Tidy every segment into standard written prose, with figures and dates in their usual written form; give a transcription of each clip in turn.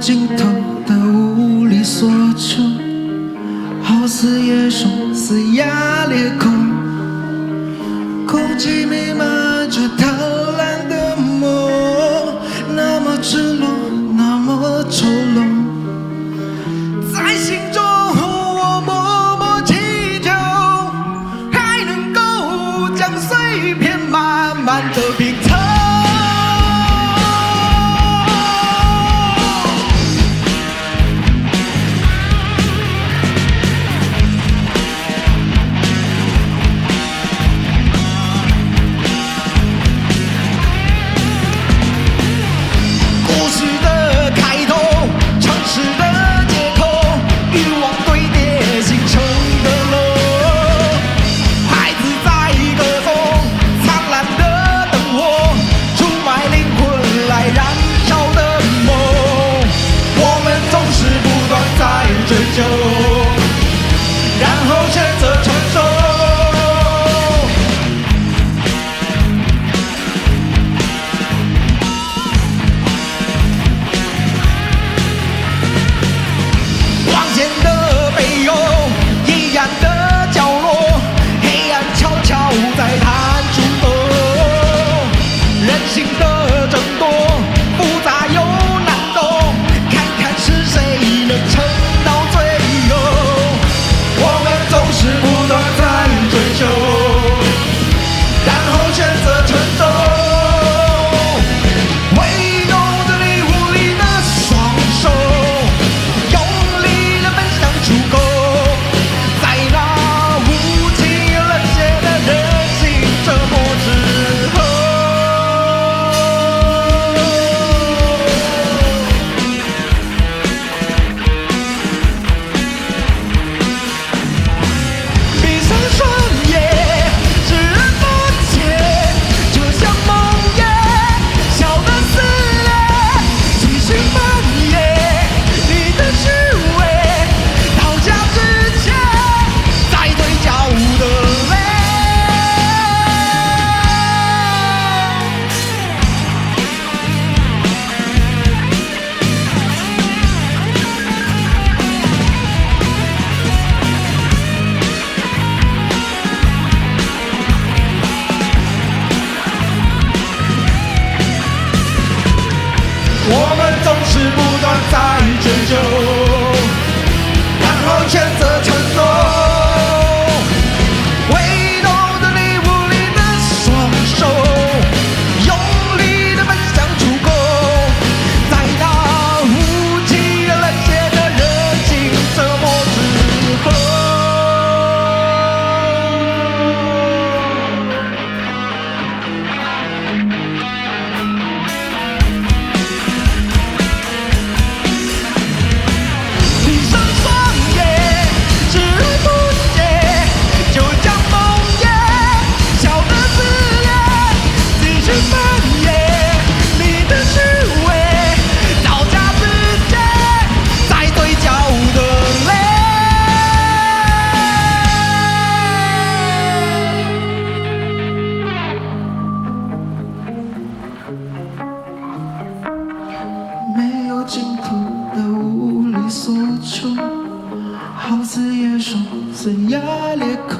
尽头的无力所求，好似野兽嘶哑裂口，空气弥漫着贪婪的梦，那么赤裸，那么丑陋，在心中我默默祈求，还能够将碎片慢慢的拼凑。然后选择承受，往前的背后，阴暗的角落，黑暗悄悄在探出头，人性的争夺，复杂又难懂，看看是谁能撑到最后。我们总是不断在追求，然后选择承受，挥动着你无力的双手，用力的奔向出口，在那无情冷血的人性折磨之后。我们总是不断在追求，然后选择承受，挥动着你无力的双手，用力的奔向出口，在那无情冷血的人性折磨之后。没有尽头的无力所求，好似野兽嘶哑裂口，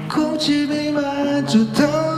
空气弥漫着疼。